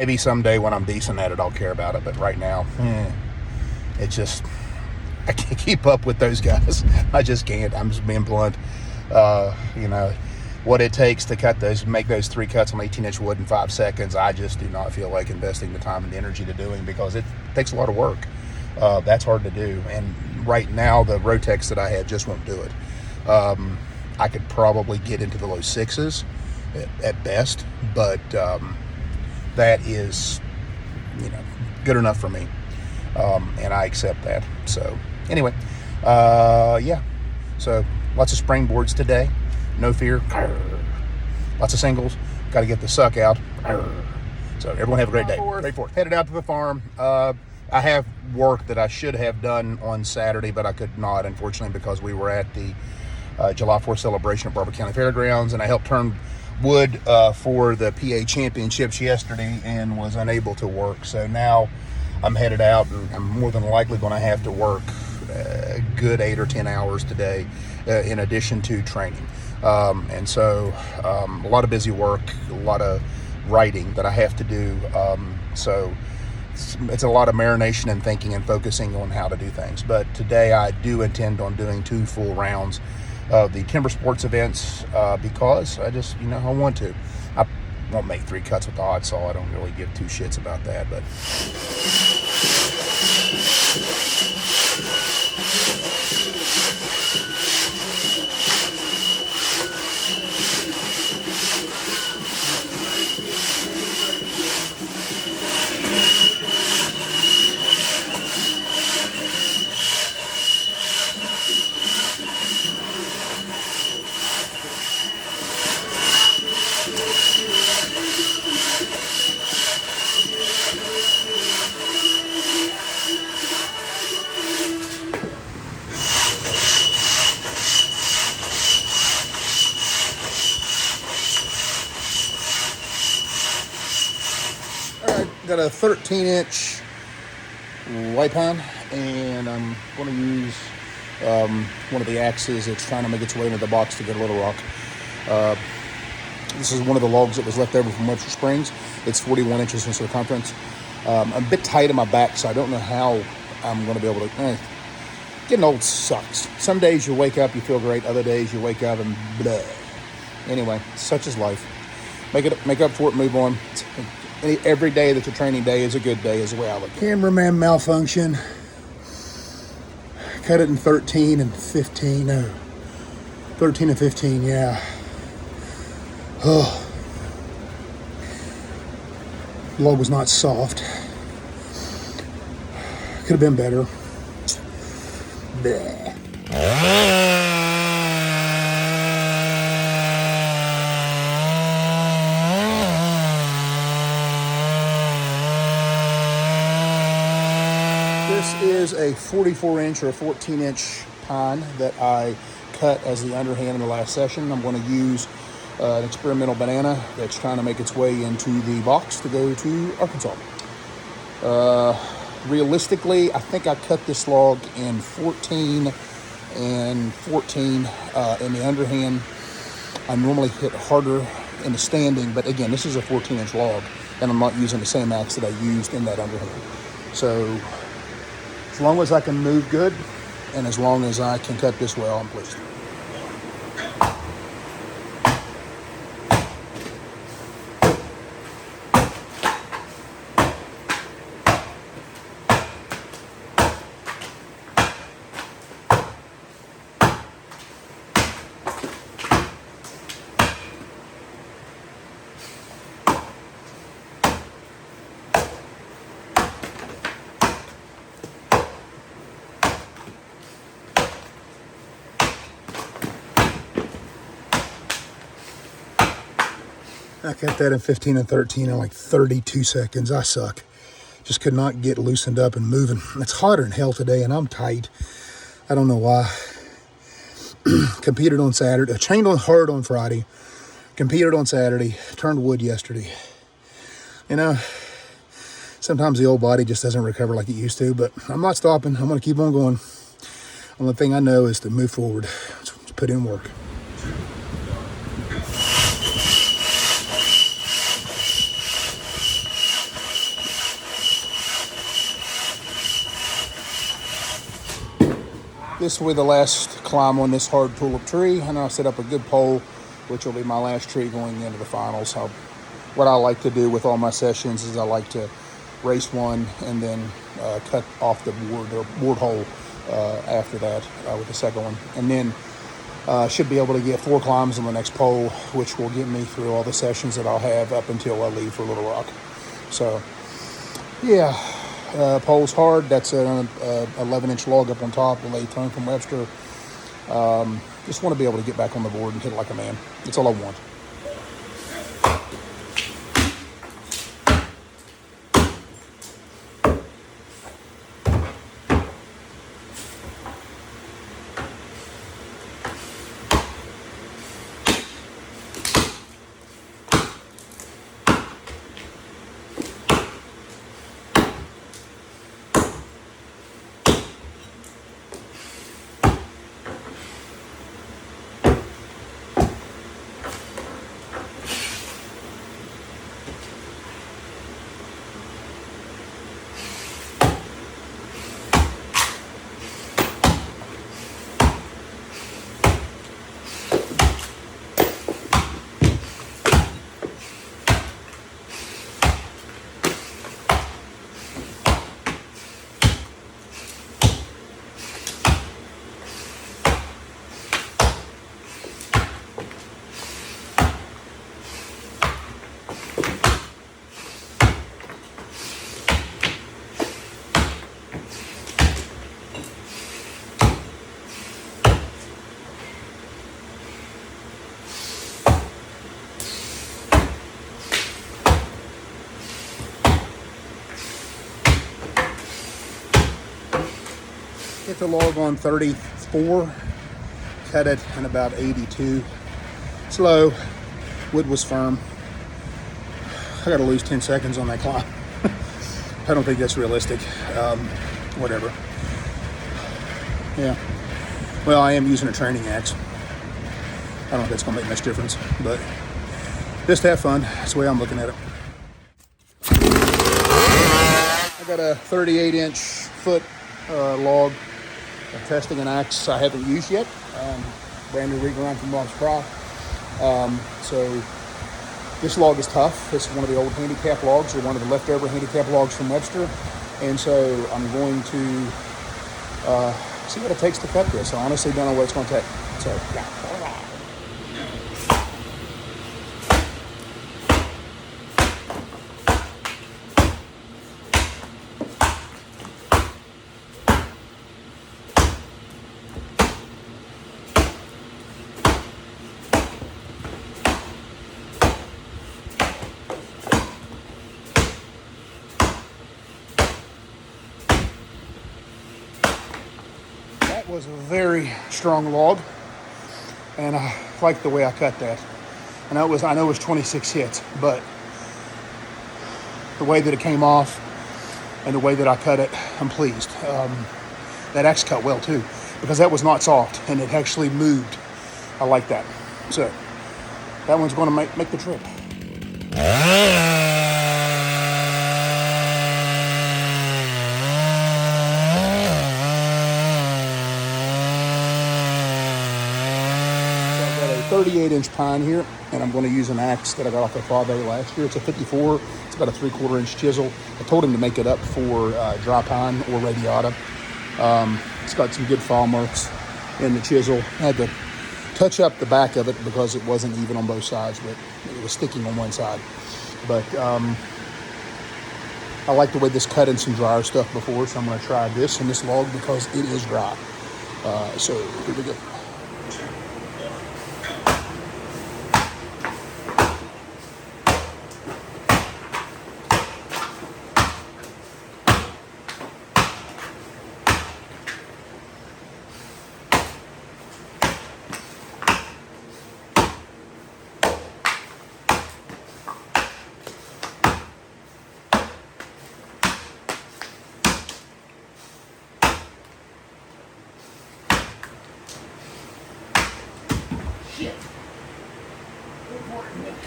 Maybe someday when I'm decent at it, I'll care about it. But right now, it's just, I can't keep up with those guys. I just can't. I'm just being blunt. You know, what it takes to make those 3 cuts on 18-inch wood in 5 seconds, I just do not feel like investing the time and the energy to doing, because it takes a lot of work. That's hard to do. And right now, the Rotex that I have just won't do it. I could probably get into the low 6s at best, but that is, good enough for me. And I accept that. So anyway, yeah. So lots of springboards today. No fear. Lots of singles. Got to get the suck out. So everyone have a great day. Great forth. Headed out to the farm. I have work that I should have done on Saturday, but I could not, unfortunately, because we were at the July 4th celebration at Barber County Fairgrounds, and I helped turn wood for the PA Championships yesterday and was unable to work. So now I'm headed out, and I'm more than likely going to have to work a good 8 or 10 hours today in addition to training. And so a lot of busy work, a lot of writing that I have to do. So it's a lot of marination and thinking and focusing on how to do things. But today I do intend on doing 2 full rounds of the Timber Sports events because I just, I want to. I won't make 3 cuts with the hot saw. I don't really give 2 shits about that, but got a 13-inch white pine, and I'm going to use one of the axes that's trying to make its way into the box to get a Little Rock. This is one of the logs that was left over from Webster Springs. It's 41 inches in circumference. I'm a bit tight in my back, so I don't know how I'm going to be able to. Getting old sucks. Some days you wake up, you feel great. Other days you wake up and blah. Anyway, such is life. Make up for it, move on. Every day that's a training day is a good day, is the way I look at it. Cameraman malfunction. Cut it in 13 and 15. No. 13 and 15, yeah. Oh. Log was not soft. Could have been better. Bleh. This is a 44-inch or a 14-inch pine that I cut as the underhand in the last session. I'm going to use an experimental banana that's trying to make its way into the box to go to Arkansas. Realistically, I think I cut this log in 14 and 14 in the underhand. I normally hit harder in the standing, but again, this is a 14-inch log, and I'm not using the same axe that I used in that underhand. So as long as I can move good, and as long as I can cut this well, I'm pleased. I cut that in 15 and 13 in like 32 seconds. I suck. Just could not get loosened up and moving. It's hotter than hell today, and I'm tight. I don't know why. Competed on Saturday. Trained on hard on Friday. Competed on Saturday. Turned wood yesterday. Sometimes the old body just doesn't recover like it used to, but I'm not stopping. I'm going to keep on going. Only thing I know is to move forward. Let's put in work. This will be the last climb on this hard tulip tree, and I'll set up a good pole, which will be my last tree going into the finals. What I like to do with all my sessions is I like to race one and then cut off the board hole after that with the second one. And then should be able to get 4 climbs on the next pole, which will get me through all the sessions that I'll have up until I leave for Little Rock. So, yeah, pole's hard. That's an 11-inch log up on top with a turn from Webster. Just want to be able to get back on the board and hit it like a man. That's all I want. Hit the log on 34, cut it in about 82. Slow, wood was firm. I gotta lose 10 seconds on that climb. I don't think that's realistic. Whatever. Yeah. Well, I am using a training axe. I don't know if that's gonna make much difference, but just have fun. That's the way I'm looking at it. I got a 38-inch foot log. I'm testing an axe I haven't used yet. Brand new rig around from Rob's Pro. So this log is tough. This is one of the old handicap logs, or one of the leftover handicap logs from Webster. And so I'm going to see what it takes to cut this. I honestly don't know what it's going to take. So, yeah. Was a very strong log, and I like the way I cut that. And I know it was 26 hits, but the way that it came off and the way that I cut it, I'm pleased. That axe cut well too, because that was not soft and it actually moved. I like that. So that one's going to make the trip. So I've got a 38-inch pine here, and I'm going to use an axe that I got off the Father last year. It's a 54. It's about a 3/4-inch chisel. I told him to make it up for dry pine or radiata. It's got some good fall marks in the chisel. I had to touch up the back of it because it wasn't even on both sides, but it was sticking on one side. But I like the way this cut in some drier stuff before, so I'm going to try this and this log because it is dry. So here we go.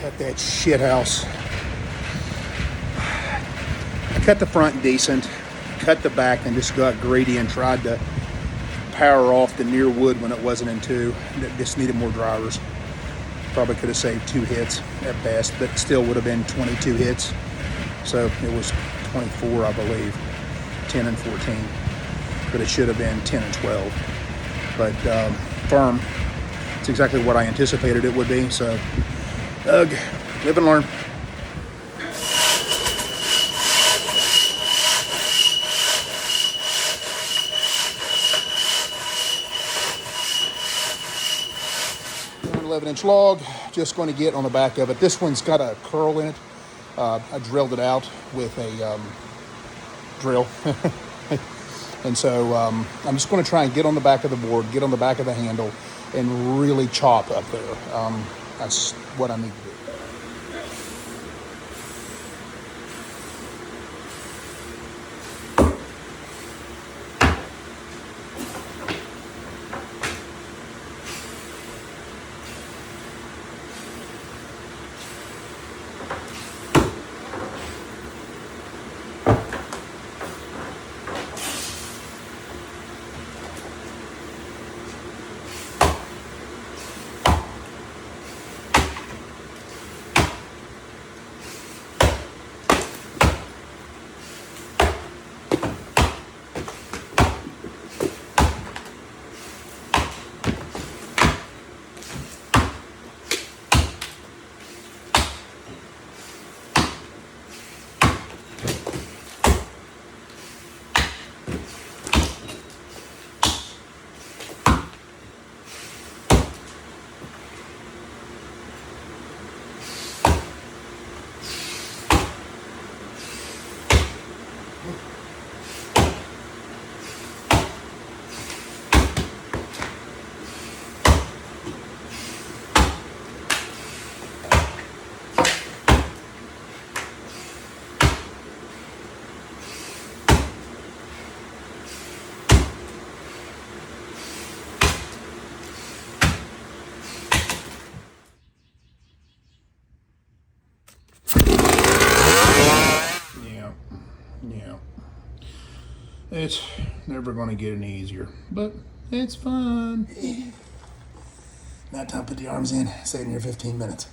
Cut that shit house. I cut the front decent, cut the back, and just got greedy and tried to power off the near wood when it wasn't in 2. It just needed more drivers. Probably could have saved 2 hits at best, but still would have been 22 hits. So it was 24, I believe, 10 and 14. But it should have been 10 and 12. But firm. It's exactly what I anticipated it would be. So, Doug, live and learn. An 11-inch log, just going to get on the back of it. This one's got a curl in it. I drilled it out with a drill. And so I'm just going to try and get on the back of the board, get on the back of the handle, and really chop up there. That's what I need to do. Yeah. It's never going to get any easier, but it's fun. Now time to put the arms in, saving your 15 minutes.